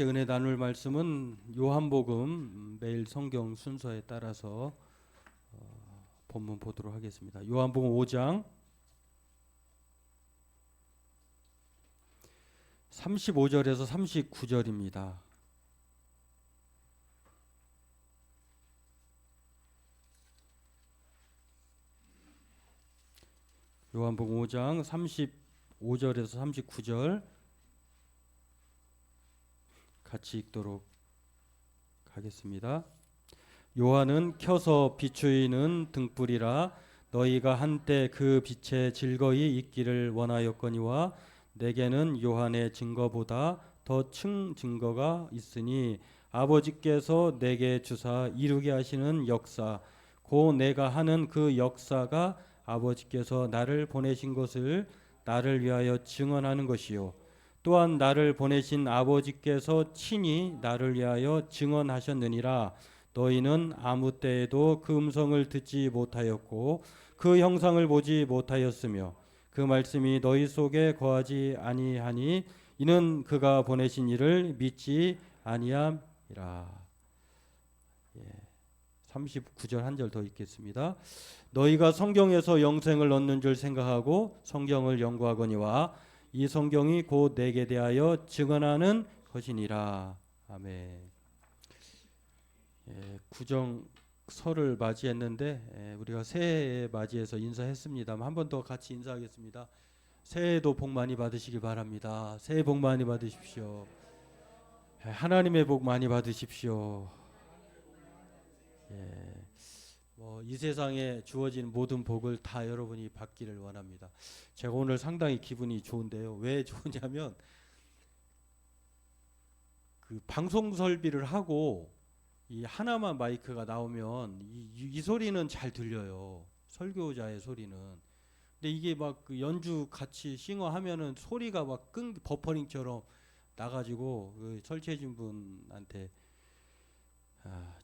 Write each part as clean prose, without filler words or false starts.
함께 은혜 나눌 말씀은 요한복음 매일 성경 순서에 따라서 본문 보도록 하겠습니다. 요한복음 5장 35절에서 39절입니다. 요한복음 5장 35절에서 39절 같이 읽도록 하겠습니다. 요한은 켜서 비추이는 등불이라 너희가 한때 그 빛에 즐거이 있기를 원하였거니와 내게는 요한의 증거보다 더 큰 증거가 있으니 아버지께서 내게 주사 이루게 하시는 역사 곧 내가 하는 그 역사가 아버지께서 나를 보내신 것을 나를 위하여 증언하는 것이요 또한 나를 보내신 아버지께서 친히 나를 위하여 증언하셨느니라. 너희는 아무 때에도 그 음성을 듣지 못하였고 그 형상을 보지 못하였으며 그 말씀이 너희 속에 거하지 아니하니 이는 그가 보내신 이를 믿지 아니함이라. 39절 한 절 더 읽겠습니다. 너희가 성경에서 영생을 얻는 줄 생각하고 성경을 연구하거니와 이 성경이 곧 내게 대하여 증언하는 것이니라. 아멘. 구정설을 맞이했는데 우리가 새해 맞이해서 인사했습니다만 한 번 더 같이 인사하겠습니다. 새해도 복 많이 받으시길 바랍니다. 새해 복 많이 받으십시오. 하나님의 복 많이 받으십시오. 이 세상에 주어진 모든 복을 다 여러분이 받기를 원합니다. 제가 오늘 상당히 기분이 좋은데요. 왜 좋으냐면 그 방송 설비를 하고 이 하나만 마이크가 나오면 이 소리는 잘 들려요. 설교자의 소리는. 근데 이게 막 그 연주 같이 싱어하면은 소리가 막 버퍼링처럼 나가지고 그 설치해준 분한테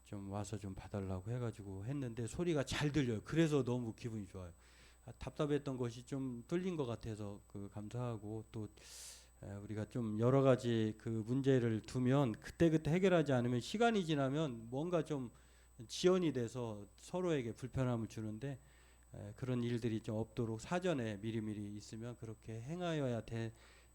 좀 와서 좀 봐달라고 해가지고 했는데 소리가 잘 들려요. 그래서 너무 기분이 좋아요. 답답했던 것이 좀 뚫린 것 같아서 그 감사하고 또 우리가 좀 여러 가지 그 문제를 두면 그때그때 해결하지 않으면 시간이 지나면 뭔가 좀 지연이 돼서 서로에게 불편함을 주는데 그런 일들이 좀 없도록 사전에 미리미리 있으면 그렇게 행하여야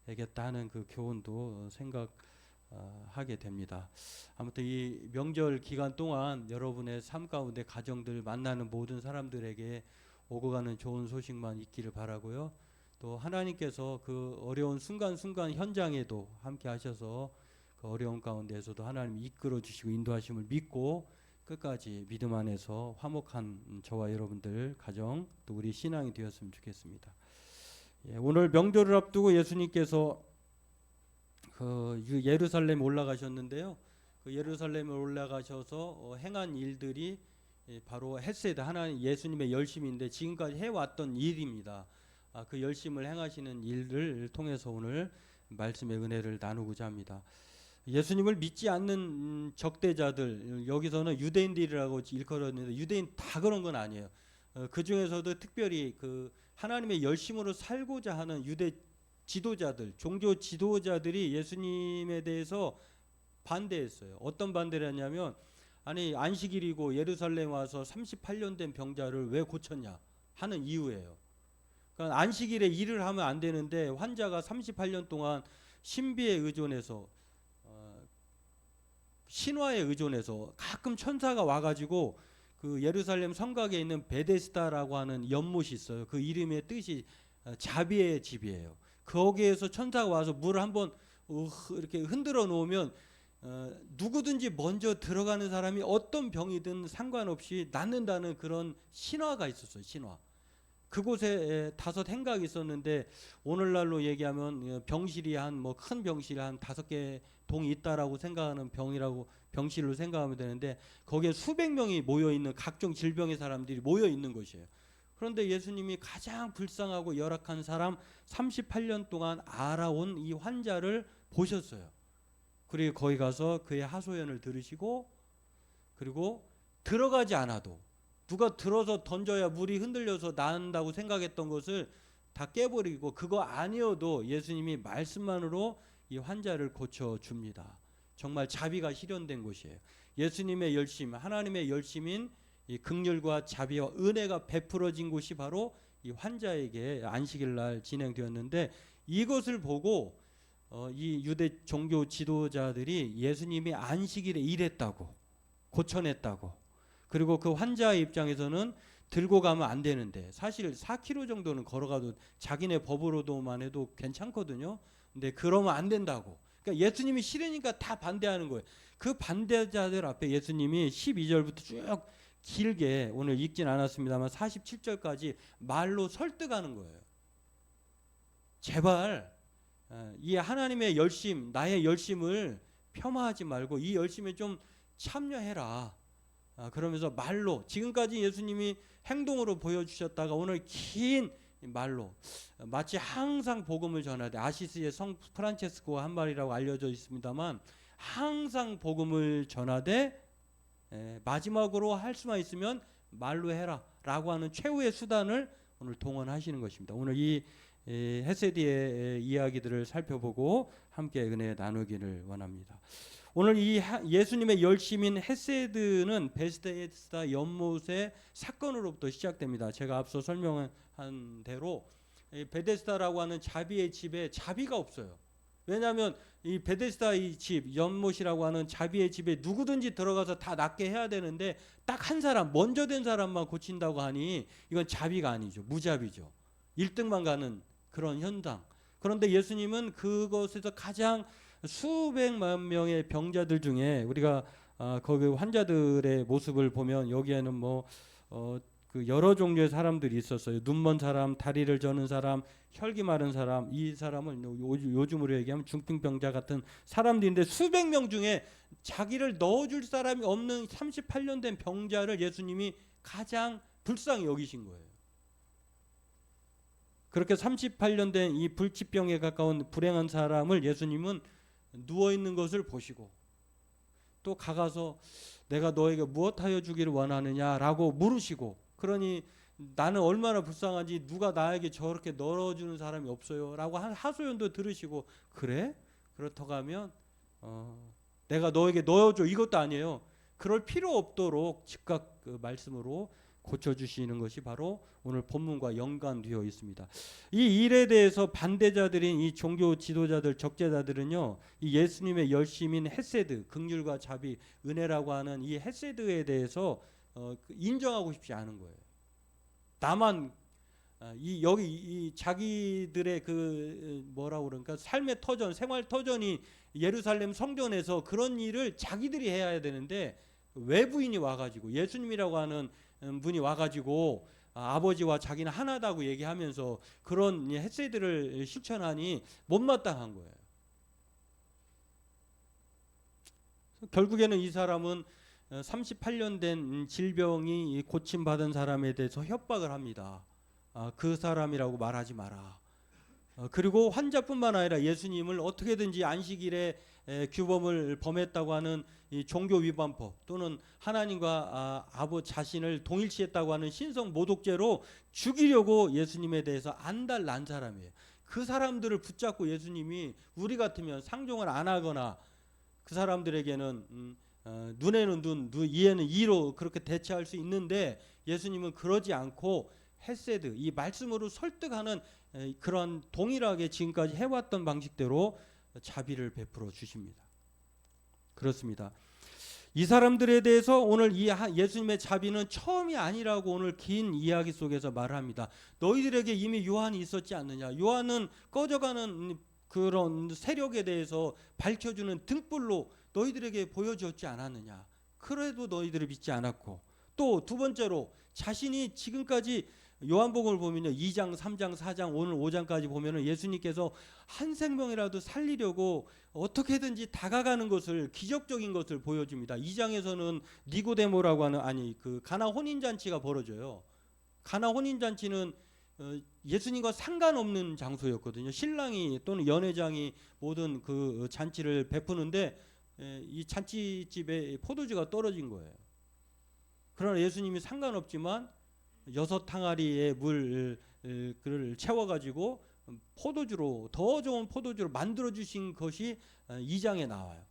되겠다 하는 그 교훈도 생각하게 됩니다. 아무튼 이 명절 기간 동안 여러분의 삶 가운데 가정들 만나는 모든 사람들에게 오고 가는 좋은 소식만 있기를 바라고요. 또 하나님께서 그 어려운 순간순간 현장에도 함께 하셔서 그 어려운 가운데에서도 하나님 이끌어 주시고 인도하심을 믿고 끝까지 믿음 안에서 화목한 저와 여러분들 가정 또 우리 신앙이 되었으면 좋겠습니다. 오늘 명절을 앞두고 예수님께서 그 예루살렘에 올라가셨는데요. 그 예루살렘에 올라가셔서 행한 일들이 바로 헤세드 하나님 예수님의 열심인데 지금까지 해왔던 일입니다. 그 열심을 행하시는 일을 통해서 오늘 말씀의 은혜를 나누고자 합니다. 예수님을 믿지 않는 적대자들 여기서는 유대인들이라고 일컬었는데 유대인 다 그런 건 아니에요. 그 중에서도 특별히 그 하나님의 열심으로 살고자 하는 유대 지도자들, 종교 지도자들이 예수님에 대해서 반대했어요. 어떤 반대를 했냐면 아니 안식일이고 예루살렘 와서 38년 된 병자를 왜 고쳤냐 하는 이유예요. 그러니까 안식일에 일을 하면 안 되는데 환자가 38년 동안 신비에 의존해서 신화에 의존해서 가끔 천사가 와가지고 그 예루살렘 성곽에 있는 베데스다라고 하는 연못이 있어요. 그 이름의 뜻이 자비의 집이에요. 거기에서 천사가 와서 물을 한번 이렇게 흔들어 놓으면 누구든지 먼저 들어가는 사람이 어떤 병이든 상관없이 낫는다는 그런 신화가 있었어요. 신화. 그곳에 5 행각이 있었는데 오늘날로 얘기하면 병실이 한 뭐 큰 병실이 한 5개 동이 있다라고 생각하는 병실로 생각하면 되는데 거기에 수백 명이 모여 있는 각종 질병의 사람들이 모여 있는 것이에요. 그런데 예수님이 가장 불쌍하고 열악한 사람 38년 동안 알아온 이 환자를 보셨어요. 그리고 거기 가서 그의 하소연을 들으시고 그리고 들어가지 않아도 누가 들어서 던져야 물이 흔들려서 나은다고 생각했던 것을 다 깨버리고 그거 아니어도 예수님이 말씀만으로 이 환자를 고쳐줍니다. 정말 자비가 실현된 곳이에요. 예수님의 열심, 하나님의 열심인 이 긍휼과 자비와 은혜가 베풀어진 곳이 바로 이 환자에게 안식일 날 진행되었는데, 이것을 보고 이 유대 종교 지도자들이 예수님이 안식일에 일했다고, 고쳐냈다고, 그리고 그 환자의 입장에서는 들고 가면 안 되는데, 사실 4km 정도는 걸어가도 자기네 법으로도만 해도 괜찮거든요. 근데 그러면 안 된다고. 그러니까 예수님이 싫으니까 다 반대하는 거예요. 그 반대자들 앞에 예수님이 12절부터 쭉 길게, 오늘 읽진 않았습니다만 47절까지 말로 설득하는 거예요. 제발 이 하나님의 열심, 나의 열심을 폄하하지 말고 이 열심에 좀 참여해라. 그러면서 말로, 지금까지 예수님이 행동으로 보여주셨다가 오늘 긴 말로, 마치 항상 복음을 전하되, 아시스의 성 프란체스코가 한 말이라고 알려져 있습니다만, 항상 복음을 전하되 마지막으로 할 수만 있으면 말로 해라 라고 하는 최후의 수단을 오늘 동원하시는 것입니다. 오늘 이 헤세디의 이야기들을 살펴보고 함께 은혜 나누기를 원합니다. 오늘 이 예수님의 열심인 헤세드는 베스데스다 연못의 사건으로부터 시작됩니다. 제가 앞서 설명한 대로 베데스다라고 하는 자비의 집에 자비가 없어요. 왜냐하면 이 베데스다 이 집, 연못이라고 하는 자비의 집에 누구든지 들어가서 다 낫게 해야 되는데, 딱 한 사람, 먼저 된 사람만 고친다고 하니 이건 자비가 아니죠. 무자비죠. 1등만 가는 그런 현상. 그런데 예수님은 그것에서 가장 수백만 명의 병자들 중에, 우리가 거기 환자들의 모습을 보면 여기에는 그 여러 종류의 사람들이 있었어요. 눈먼 사람, 다리를 저는 사람, 혈기 마른 사람, 이 사람은 요즘으로 얘기하면 중풍병자 같은 사람들인데, 수백 명 중에 자기를 넣어줄 사람이 없는 38년 된 병자를 예수님이 가장 불쌍히 여기신 거예요. 그렇게 38년 된 이 불치병에 가까운 불행한 사람을 예수님은 누워있는 것을 보시고, 또 가가서 내가 너에게 무엇하여 주기를 원하느냐라고 물으시고, 그러니 나는 얼마나 불쌍한지 누가 나에게 저렇게 넣어주는 사람이 없어요 라고 하소연도 들으시고, 그래? 그렇다고 하면 내가 너에게 넣어줘, 이것도 아니에요. 그럴 필요 없도록 즉각 그 말씀으로 고쳐주시는 것이 바로 오늘 본문과 연관되어 있습니다. 이 일에 대해서 반대자들인 이 종교 지도자들, 적재자들은요, 이 예수님의 열심인 헤세드, 긍휼과 자비, 은혜라고 하는 이 헤세드에 대해서 인정하고 싶지 않은 거예요. 다만 이 자기들의 그 뭐라고 그러니까 삶의 터전, 생활 터전이 예루살렘 성전에서 그런 일을 자기들이 해야 되는데, 외부인이 와가지고, 예수님이라고 하는 분이 와가지고 아버지와 자기는 하나다고 얘기하면서 그런 헤세드를 실천하니 못마땅한 거예요. 결국에는 이 사람은 38년 된 질병이 고침받은 사람에 대해서 협박을 합니다. 그 사람이라고 말하지 마라. 그리고 환자뿐만 아니라 예수님을 어떻게든지 안식일에 규범을 범했다고 하는 이 종교 위반법, 또는 하나님과 아버지 자신을 동일시했다고 하는 신성 모독죄로 죽이려고 예수님에 대해서 안달난 사람이에요. 그 사람들을 붙잡고 예수님이, 우리 같으면 상종을 안 하거나 그 사람들에게는 눈에는 눈, 이에는 이로 그렇게 대처할 수 있는데, 예수님은 그러지 않고 헤세드, 이 말씀으로 설득하는 그런 동일하게 지금까지 해왔던 방식대로 자비를 베풀어 주십니다. 그렇습니다. 이 사람들에 대해서 오늘 이 예수님의 자비는 처음이 아니라고 오늘 긴 이야기 속에서 말합니다. 너희들에게 이미 요한이 있었지 않느냐. 요한은 꺼져가는 그런 세력에 대해서 밝혀주는 등불로 너희들에게 보여줬지 않았느냐. 그래도 너희들을 믿지 않았고, 또 두 번째로 자신이 지금까지 요한복음을 보면요, 2장, 3장, 4장, 오늘 5장까지 보면은 예수님께서 한 생명이라도 살리려고 어떻게든지 다가가는 것을, 기적적인 것을 보여줍니다. 2장에서는 니고데모라고 하는 그 가나 혼인 잔치가 벌어져요. 가나 혼인 잔치는 예수님과 상관없는 장소였거든요. 신랑이 또는 연회장이 모든 그 잔치를 베푸는데 이 잔치집에 포도주가 떨어진 거예요. 그러나 예수님이 상관없지만 6항아리의 물을 채워가지고 포도주로, 더 좋은 포도주로 만들어 주신 것이 2장에 나와요.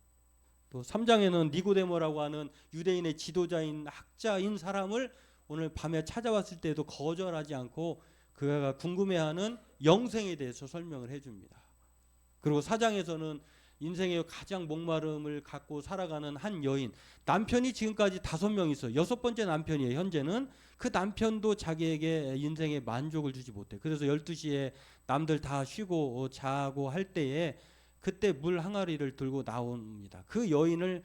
또 3장에는 니고데모라고 하는 유대인의 지도자인 학자인 사람을 오늘 밤에 찾아왔을 때도 거절하지 않고 그가 궁금해하는 영생에 대해서 설명을 해줍니다. 그리고 4장에서는 인생의 가장 목마름을 갖고 살아가는 한 여인, 남편이 지금까지 5명 있어요. 6번째 남편이에요. 현재는 그 남편도 자기에게 인생의 만족을 주지 못해. 그래서 12시에 남들 다 쉬고 자고 할 때에 그때 물 항아리를 들고 나옵니다. 그 여인을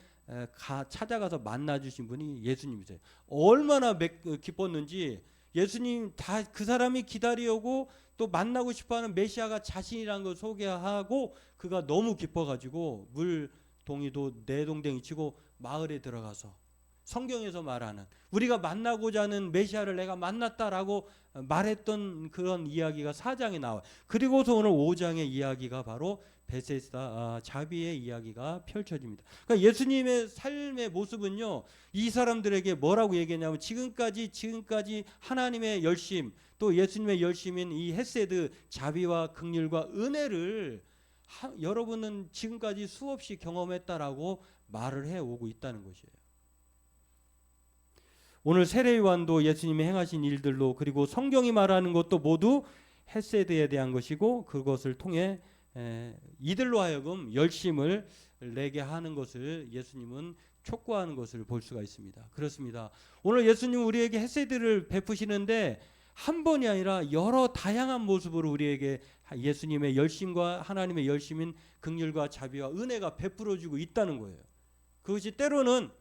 찾아가서 만나주신 분이 예수님이세요. 얼마나 기뻤는지 예수님 다 그 사람이 기다려오고 또 만나고 싶어하는 메시아가 자신이라는 걸 소개하고 그가 너무 기뻐가지고 물동이도 내동댕이 치고 마을에 들어가서 성경에서 말하는 우리가 만나고자 하는 메시아를 내가 만났다라고 말했던 그런 이야기가 4장에 나와요. 그리고서 오늘 5장의 이야기가 바로 베세스다 자비의 이야기가 펼쳐집니다. 그러니까 예수님의 삶의 모습은요, 이 사람들에게 뭐라고 얘기했냐면 지금까지 하나님의 열심, 또 예수님의 열심인 이 헤세드 자비와 긍휼과 은혜를 여러분은 지금까지 수없이 경험했다라고 말을 해오고 있다는 것이에요. 오늘 세례요한도 예수님이 행하신 일들로, 그리고 성경이 말하는 것도 모두 헤세드에 대한 것이고, 그것을 통해 이들로 하여금 열심을 내게 하는 것을 예수님은 촉구하는 것을 볼 수가 있습니다. 그렇습니다. 오늘 예수님 우리에게 헤세드를 베푸시는데 한 번이 아니라 여러 다양한 모습으로 우리에게 예수님의 열심과 하나님의 열심인 긍휼과 자비와 은혜가 베풀어지고 있다는 거예요. 그것이 때로는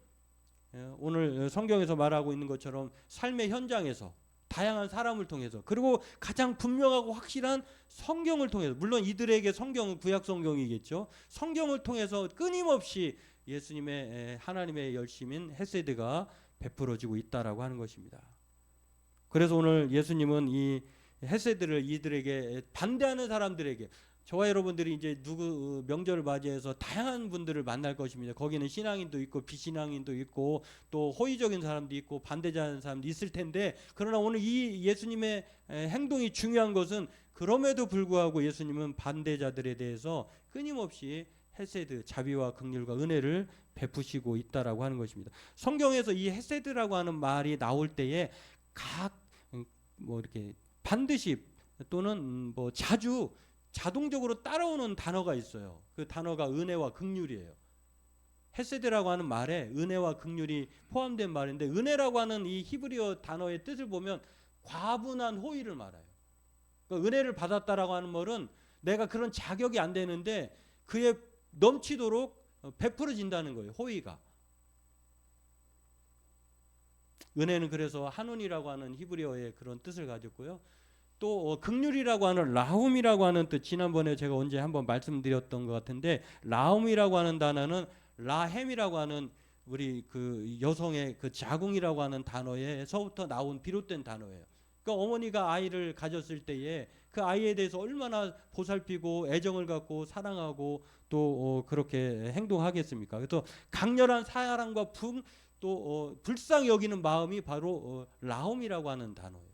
오늘 성경에서 말하고 있는 것처럼 삶의 현장에서 다양한 사람을 통해서, 그리고 가장 분명하고 확실한 성경을 통해서, 물론 이들에게 성경은 구약 성경이겠죠. 성경을 통해서 끊임없이 예수님의 하나님의 열심인 헤세드가 베풀어지고 있다라고 하는 것입니다. 그래서 오늘 예수님은 이 헤세드를 이들에게 반대하는 사람들에게, 저와 여러분들이 이제 누구 명절을 맞이해서 다양한 분들을 만날 것입니다. 거기는 신앙인도 있고 비신앙인도 있고 또 호의적인 사람도 있고 반대자는 사람도 있을 텐데, 그러나 오늘 이 예수님의 행동이 중요한 것은 그럼에도 불구하고 예수님은 반대자들에 대해서 끊임없이 헤세드, 자비와 긍휼과 은혜를 베푸시고 있다라고 하는 것입니다. 성경에서 이 헤세드라고 하는 말이 나올 때에 이렇게 반드시 또는 자주 자동적으로 따라오는 단어가 있어요. 그 단어가 은혜와 긍휼이에요. 헤세드라고 하는 말에 은혜와 긍휼이 포함된 말인데, 은혜라고 하는 이 히브리어 단어의 뜻을 보면 과분한 호의를 말해요. 그러니까 은혜를 받았다라고 하는 말은 내가 그런 자격이 안 되는데 그에 넘치도록 베풀어진다는 거예요. 호의가. 은혜는 그래서 한운이라고 하는 히브리어의 그런 뜻을 가졌고요. 또 긍휼이라고 하는 라움이라고 하는 뜻, 지난번에 제가 언제 한번 말씀드렸던 것 같은데, 라움이라고 하는 단어는 라햄이라고 하는 우리 그 여성의 그 자궁이라고 하는 단어에서부터 나온 비롯된 단어예요. 그러니까 어머니가 아이를 가졌을 때에 그 아이에 대해서 얼마나 보살피고 애정을 갖고 사랑하고 또 그렇게 행동하겠습니까? 그래서 강렬한 사랑과 또 불쌍히 여기는 마음이 바로 라움이라고 하는 단어예요.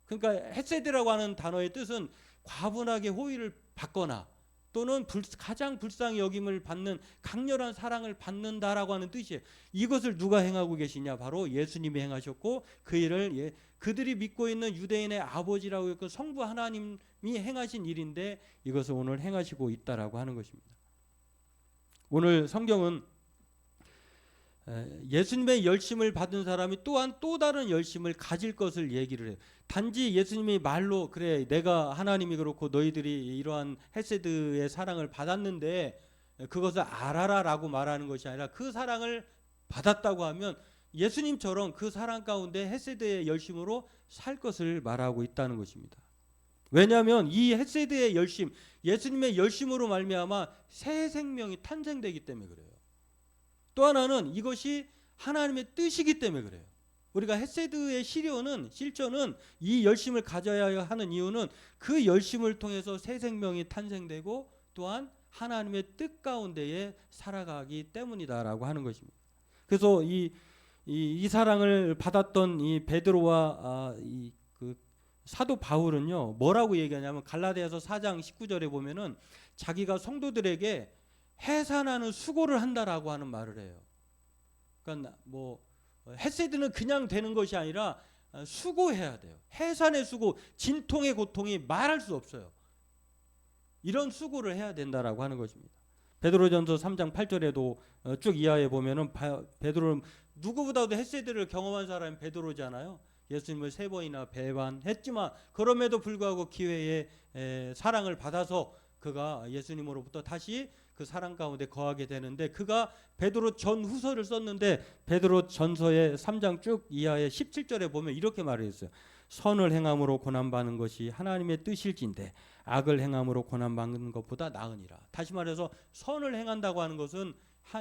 그러니까 헤세드라고 하는 단어의 뜻은 과분하게 호의를 받거나 또는 가장 불쌍히 여김을 받는 강렬한 사랑을 받는다라고 하는 뜻이에요. 이것을 누가 행하고 계시냐? 바로 예수님이 행하셨고, 그 일을 그들이 믿고 있는 유대인의 아버지라고 했고 성부 하나님이 행하신 일인데 이것을 오늘 행하시고 있다라고 하는 것입니다. 오늘 성경은 예수님의 열심을 받은 사람이 또한 또 다른 열심을 가질 것을 얘기를 해요. 단지 예수님이 말로 그래 내가 하나님이 그렇고 너희들이 이러한 헤세드의 사랑을 받았는데 그것을 알아라 라고 말하는 것이 아니라, 그 사랑을 받았다고 하면 예수님처럼 그 사랑 가운데 헤세드의 열심으로 살 것을 말하고 있다는 것입니다. 왜냐하면 이 헤세드의 열심, 예수님의 열심으로 말미암아 새 생명이 탄생되기 때문에 그래요. 또 하나는 이것이 하나님의 뜻이기 때문에 그래요. 우리가 헤세드의 실천은 이 열심을 가져야 하는 이유는 그 열심을 통해서 새 생명이 탄생되고 또한 하나님의 뜻 가운데에 살아가기 때문이다라고 하는 것입니다. 그래서 이 사랑을 받았던 이 베드로와 그 사도 바울은요 뭐라고 얘기하냐면, 갈라디아서 4장 19절에 보면은 자기가 성도들에게 해산하는 수고를 한다라고 하는 말을 해요. 그러니까 뭐 헤세드는 그냥 되는 것이 아니라 수고해야 돼요. 해산의 수고, 진통의 고통이 말할 수 없어요. 이런 수고를 해야 된다라고 하는 것입니다. 베드로전서 3장 8절에도 쭉 이하에 보면은 베드로는 누구보다도 헤세드를 경험한 사람이 베드로잖아요. 예수님을 3번이나 배반했지만 그럼에도 불구하고 기회에 사랑을 받아서 그가 예수님으로부터 다시 그 사랑 가운데 거하게 되는데, 그가 베드로 전후서를 썼는데 베드로 전서의 3장 쭉 이하의 17절에 보면 이렇게 말했어요. 선을 행함으로 고난받는 것이 하나님의 뜻일진데 악을 행함으로 고난받는 것보다 나으니라. 다시 말해서 선을 행한다고 하는 것은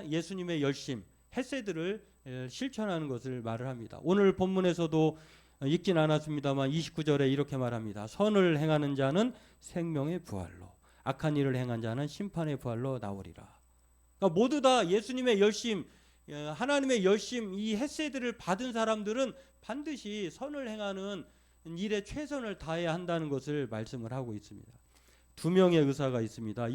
예수님의 열심, 헤세드를 실천하는 것을 말을 합니다. 오늘 본문에서도 읽진 않았습니다만 29절에 이렇게 말합니다. 선을 행하는 자는 생명의 부활로, 악한 일을 행한 자는 심판의 부활로 나오리라. 그러니까 모두 다 예수님의 열심, 하나님의 열심, 이 헤세드를 받은 사람들은 반드시 선을 행하는 일에 최선을 다해야 한다는 것을 말씀을 하고 있습니다. 2명의 의사가 있습니다.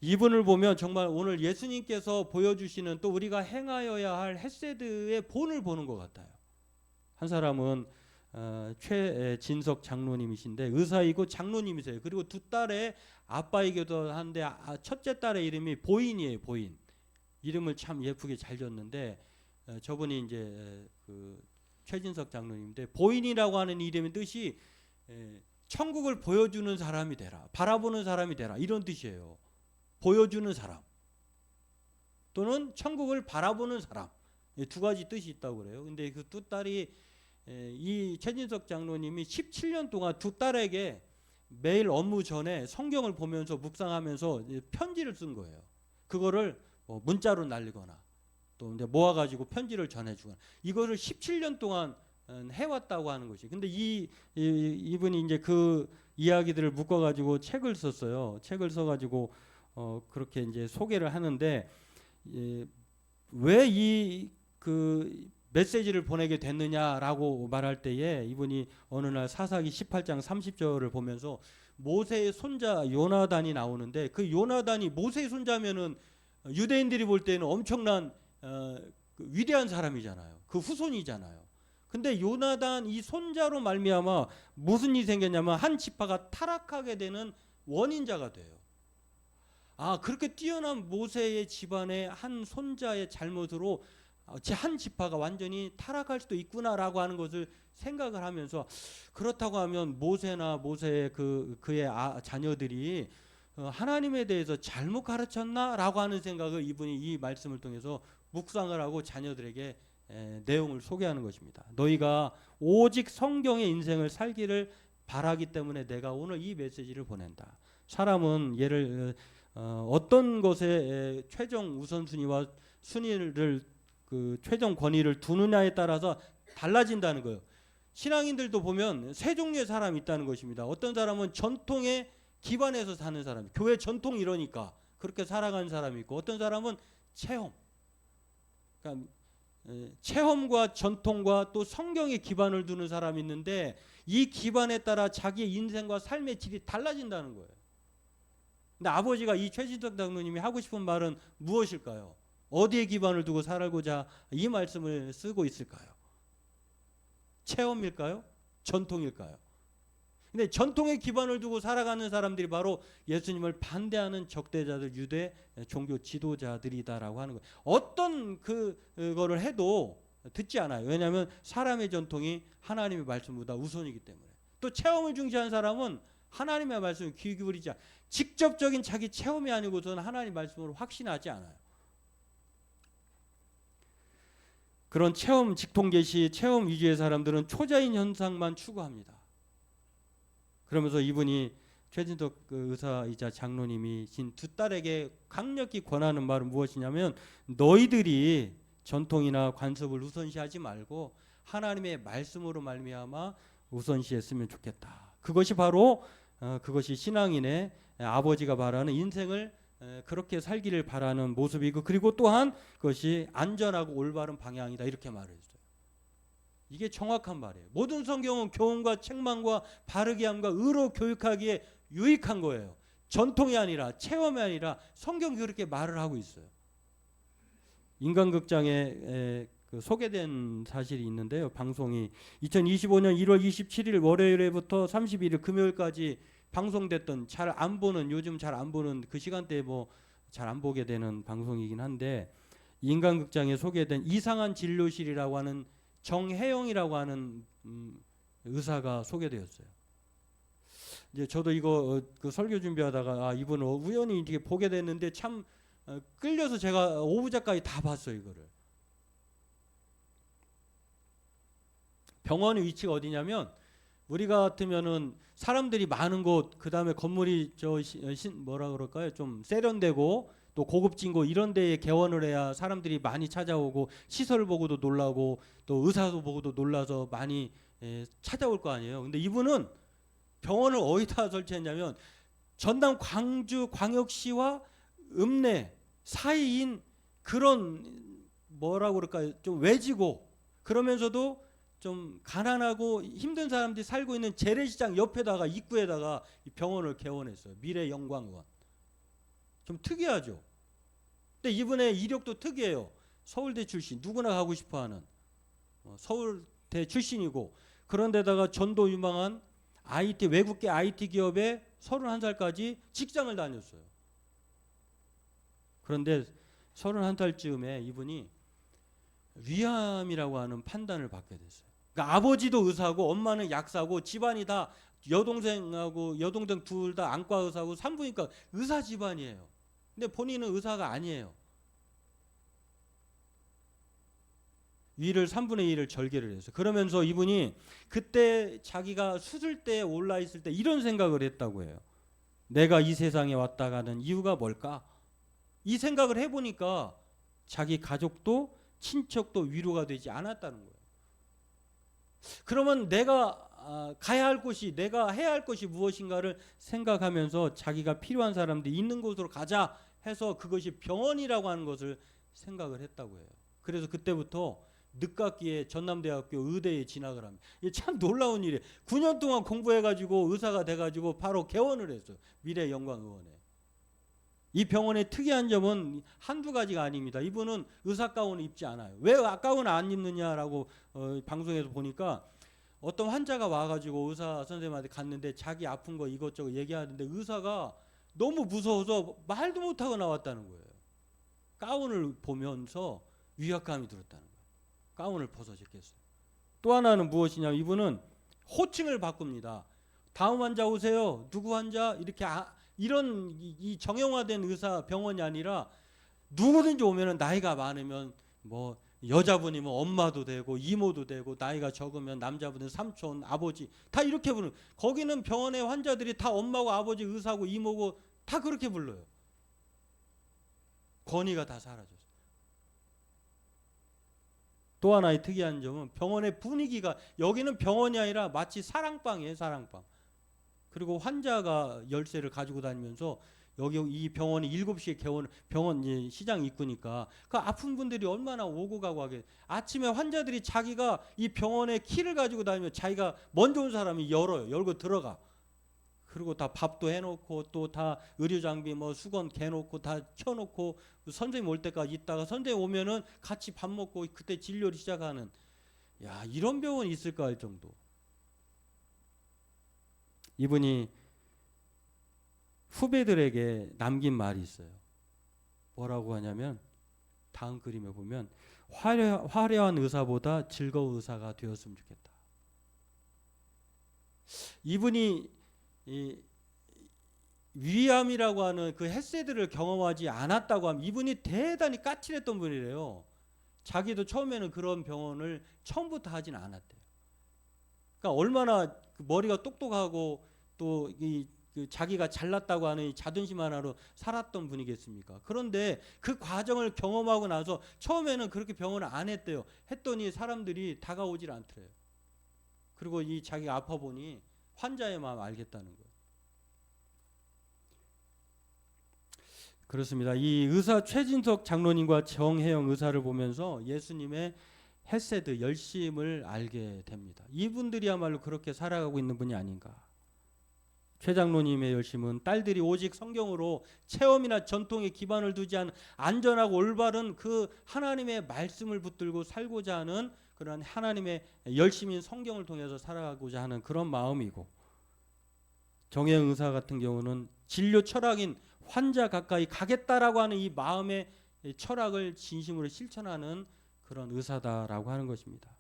이분을 보면 정말 오늘 예수님께서 보여주시는 또 우리가 행하여야 할 헤세드의 본을 보는 것 같아요. 한 사람은 최진석 장로님이신데 의사이고 장로님이세요. 그리고 두 딸의 아빠이기도 한데 첫째 딸의 이름이 보인이에요. 보인. 이름을 참 예쁘게 잘 졌는데 저분이 이제 그 최진석 장로님인데, 보인이라고 하는 이름의 뜻이 천국을 보여주는 사람이 되라, 바라보는 사람이 되라, 이런 뜻이에요. 보여주는 사람 또는 천국을 바라보는 사람, 두 가지 뜻이 있다고 그래요. 근데 그 두 딸이 이 최진석 장로님이 17년 동안 두 딸에게 매일 업무 전에 성경을 보면서 묵상하면서 편지를 쓴 거예요. 그거를 문자로 날리거나 또 이제 모아가지고 편지를 전해주거나, 이거를 17년 동안 해왔다고 하는 것이. 근데 이분이 이제 그 이야기들을 묶어가지고 책을 썼어요. 책을 써가지고 그렇게 이제 소개를 하는데, 왜 이 그 메시지를 보내게 됐느냐라고 말할 때에 이분이 어느 날 사사기 18장 30절을 보면서 모세의 손자 요나단이 나오는데, 그 요나단이 모세의 손자면은 유대인들이 볼 때는 엄청난 위대한 사람이잖아요. 그 후손이잖아요. 근데 요나단 이 손자로 말미암아 무슨 일이 생겼냐면 한 지파가 타락하게 되는 원인자가 돼요. 아, 그렇게 뛰어난 모세의 집안의 한 손자의 잘못으로 한 지파가 완전히 타락할 수도 있구나라고 하는 것을 생각을 하면서, 그렇다고 하면 모세나 모세의 그의 자녀들이 하나님에 대해서 잘못 가르쳤나라고 하는 생각을 이분이 이 말씀을 통해서 묵상을 하고 자녀들에게 내용을 소개하는 것입니다. 너희가 오직 성경의 인생을 살기를 바라기 때문에 내가 오늘 이 메시지를 보낸다. 사람은 어떤 것에 최종 우선순위와 순위를 그 최종 권위를 두느냐에 따라서 달라진다는 거예요. 신앙인들도 보면 세 종류의 사람이 있다는 것입니다. 어떤 사람은 전통에 기반해서 사는 사람, 교회 전통 이러니까 그렇게 살아가는 사람이 있고, 어떤 사람은 체험, 그러니까 체험과 전통과 또 성경에 기반을 두는 사람이 있는데, 이 기반에 따라 자기의 인생과 삶의 질이 달라진다는 거예요. 근데 아버지가 이 최진석 장로님이 하고 싶은 말은 무엇일까요? 어디에 기반을 두고 살고자 이 말씀을 쓰고 있을까요? 체험일까요? 전통일까요? 근데 전통에 기반을 두고 살아가는 사람들이 바로 예수님을 반대하는 적대자들, 유대 종교 지도자들이다라고 하는 거예요. 어떤 그거를 해도 듣지 않아요. 왜냐하면 사람의 전통이 하나님의 말씀보다 우선이기 때문에. 또 체험을 중시하는 사람은 하나님의 말씀에 귀 기울이지 않아요. 직접적인 자기 체험이 아니고서는 하나님의 말씀으로 확신하지 않아요. 그런 체험 직통계시, 체험 위주의 사람들은 초자인 현상만 추구합니다. 그러면서 이분이 최진석 의사이자 장로님이 진 두 딸에게 강력히 권하는 말은 무엇이냐면, 너희들이 전통이나 관습을 우선시하지 말고 하나님의 말씀으로 말미암아 우선시했으면 좋겠다. 그것이 바로 그것이 신앙인의 아버지가 바라는 인생을 그렇게 살기를 바라는 모습이고, 그리고 또한 그것이 안전하고 올바른 방향이다, 이렇게 말했어요. 이게 정확한 말이에요. 모든 성경은 교훈과 책망과 바르게 함과 의로 교육하기에 유익한 거예요. 전통이 아니라 체험이 아니라 성경이 그렇게 말을 하고 있어요. 인간극장에 그 소개된 사실이 있는데요. 방송이 2025년 1월 27일 월요일부터 31일 금요일까지 방송됐던, 잘 안 보는, 요즘 잘 안 보는, 그 시간대에 뭐 잘 안 보게 되는 방송이긴 한데, 인간극장에 소개된 이상한 진료실이라고 하는 정혜영이라고 하는 의사가 소개되었어요. 이제 저도 이거 그 설교 준비하다가 이분을 우연히 이렇게 보게 됐는데 참 끌려서 제가 오부작까지 다 봤어요. 이거를. 병원의 위치가 어디냐면, 우리 같으면은 사람들이 많은 곳, 그 다음에 건물이 뭐라 그럴까요? 좀 세련되고 또 고급진 곳, 이런 데에 개원을 해야 사람들이 많이 찾아오고 시설 보고도 놀라고 또 의사도 보고도 놀라서 많이 찾아올 거 아니에요. 근데 이분은 병원을 어디다 설치했냐면 전남 광주 광역시와 읍내 사이인 그런, 뭐라고 그럴까요? 좀 외지고 그러면서도 좀 가난하고 힘든 사람들이 살고 있는 재래시장 옆에다가 입구에다가 이 병원을 개원했어요. 미래영광의원. 좀 특이하죠. 근데 이분의 이력도 특이해요. 서울대 출신, 누구나 가고 싶어하는 서울대 출신이고, 그런데다가 전도 유망한 IT, 외국계 IT 기업에 31살까지 직장을 다녔어요. 그런데 31살쯤에 이분이 위암이라고 하는 판단을 받게 됐어요. 그러니까 아버지도 의사고 엄마는 약사고 집안이 다, 여동생하고 여동생 둘 다 안과 의사고 산부인과 의사 집안이에요. 근데 본인은 의사가 아니에요. 위를 3분의 1을 절개를 했어요. 그러면서 이분이 그때 자기가 수술대에 올라 있을 때 이런 생각을 했다고 해요. 내가 이 세상에 왔다 가는 이유가 뭘까? 이 생각을 해보니까 자기 가족도 친척도 위로가 되지 않았다는 거예요. 그러면 내가 가야 할 곳이, 내가 해야 할 것이 무엇인가를 생각하면서 자기가 필요한 사람들이 있는 곳으로 가자 해서 그것이 병원이라고 하는 것을 생각을 했다고 해요. 그래서 그때부터 늦깎이에 전남대학교 의대에 진학을 합니다. 이게 참 놀라운 일이에요. 9년 동안 공부해가지고 의사가 돼가지고 바로 개원을 했어요. 미래영광의원에. 이 병원의 특이한 점은 한두 가지가 아닙니다. 이분은 의사 가운을 입지 않아요. 왜 가운을 안 입느냐라고 방송에서 보니까, 어떤 환자가 와가지고 의사 선생님한테 갔는데 자기 아픈 거 이것저것 얘기하는데 의사가 너무 무서워서 말도 못하고 나왔다는 거예요. 가운을 보면서 위압감이 들었다는 거예요. 가운을 벗어 제꼈어요. 또 하나는 무엇이냐면, 이분은 호칭을 바꿉니다. 다음 환자 오세요. 누구 환자? 이렇게 이런 이 정형화된 의사 병원이 아니라 누구든지 오면은 나이가 많으면 뭐 여자분이면 엄마도 되고 이모도 되고, 나이가 적으면 남자분은 삼촌, 아버지 다 이렇게 부르는, 거기는 병원의 환자들이 다 엄마고 아버지, 의사고 이모고 다 그렇게 불러요. 권위가 다 사라졌어요. 또 하나의 특이한 점은 병원의 분위기가, 여기는 병원이 아니라 마치 사랑방이에요. 사랑방. 그리고 환자가 열쇠를 가지고 다니면서, 여기 이 병원이 7시에 개원, 병원 시장 입구니까 그 아픈 분들이 얼마나 오고 가고 하게, 아침에 환자들이 자기가 이 병원에 키를 가지고 다니면 자기가 먼저 온 사람이 열고 들어가. 그리고 다 밥도 해놓고 또 다 의료 장비 뭐 수건 개놓고 다 켜놓고 선생님 올 때까지 있다가 선생님 오면은 같이 밥 먹고 그때 진료를 시작하는, 야, 이런 병원이 있을까 할 정도. 이분이 후배들에게 남긴 말이 있어요. 뭐라고 하냐면, 다음 그림에 보면 화려한 의사보다 즐거운 의사가 되었으면 좋겠다. 이분이 이 위암이라고 하는 그 햇새들을 경험하지 않았다고 하면 이분이 대단히 까칠했던 분이래요. 자기도 처음에는 그런 병원을 처음부터 하진 않았대요. 그러니까 얼마나 그 머리가 똑똑하고 또 그 자기가 잘났다고 하는 이 자존심 하나로 살았던 분이겠습니까? 그런데 그 과정을 경험하고 나서 처음에는 그렇게 병원을 안 했대요. 했더니 사람들이 다가오질 않더래요. 그리고 이 자기가 아파 보니 환자의 마음 알겠다는 거예요. 그렇습니다. 이 의사 최진석 장로님과 정혜영 의사를 보면서 예수님의 헤세드, 열심을 알게 됩니다. 이분들이야말로 그렇게 살아가고 있는 분이 아닌가. 최 장로님의 열심은 딸들이 오직 성경으로 체험이나 전통에 기반을 두지 않은 안전하고 올바른 그 하나님의 말씀을 붙들고 살고자 하는 그런 하나님의 열심인 성경을 통해서 살아가고자 하는 그런 마음이고, 정혜영 의사 같은 경우는 진료 철학인 환자 가까이 가겠다라고 하는 이 마음의 철학을 진심으로 실천하는 그런 의사다라고 하는 것입니다.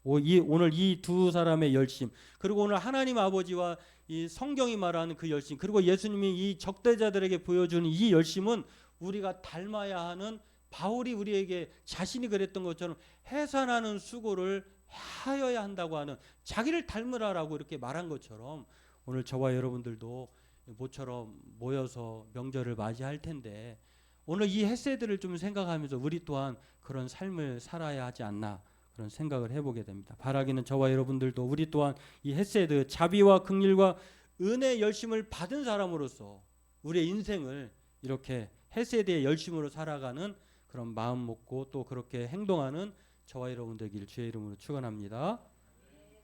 오늘 이 두 사람의 열심, 그리고 오늘 하나님 아버지와 이 성경이 말하는 그 열심, 그리고 예수님이 이 적대자들에게 보여주는 이 열심은 우리가 닮아야 하는, 바울이 우리에게 자신이 그랬던 것처럼 해산하는 수고를 하여야 한다고 하는, 자기를 닮으라라고 이렇게 말한 것처럼 오늘 저와 여러분들도 모처럼 모여서 명절을 맞이할 텐데, 오늘 이 헤세드를 좀 생각하면서 우리 또한 그런 삶을 살아야 하지 않나, 그런 생각을 해보게 됩니다. 바라기는 저와 여러분들도 우리 또한 이 헤세드, 자비와 긍휼과 은혜 열심을 받은 사람으로서 우리의 인생을 이렇게 헤세드의 열심으로 살아가는 그런 마음 먹고 또 그렇게 행동하는 저와 여러분 되길 주의 이름으로 축원합니다.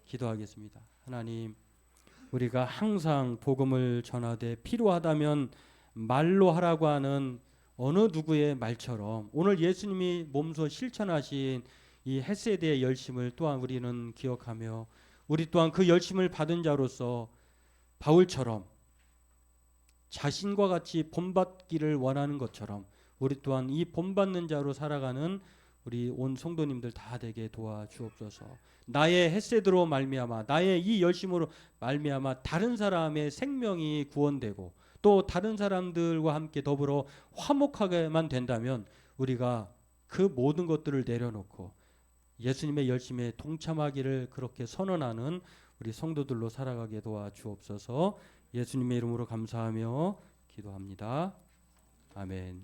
기도하겠습니다. 하나님, 우리가 항상 복음을 전하되 필요하다면 말로 하라고 하는 어느 누구의 말처럼 오늘 예수님이 몸소 실천하신 이 헤세드의 열심을 또한 우리는 기억하며, 우리 또한 그 열심을 받은 자로서 바울처럼 자신과 같이 본받기를 원하는 것처럼 우리 또한 이 본받는 자로 살아가는 우리 온 성도님들 다 되게 도와주옵소서. 나의 헤세드로 말미암아, 나의 이 열심으로 말미암아 다른 사람의 생명이 구원되고 또 다른 사람들과 함께 더불어 화목하게만 된다면 우리가 그 모든 것들을 내려놓고 예수님의 열심에 동참하기를 그렇게 선언하는 우리 성도들로 살아가게 도와주옵소서. 예수님의 이름으로 감사하며 기도합니다. 아멘.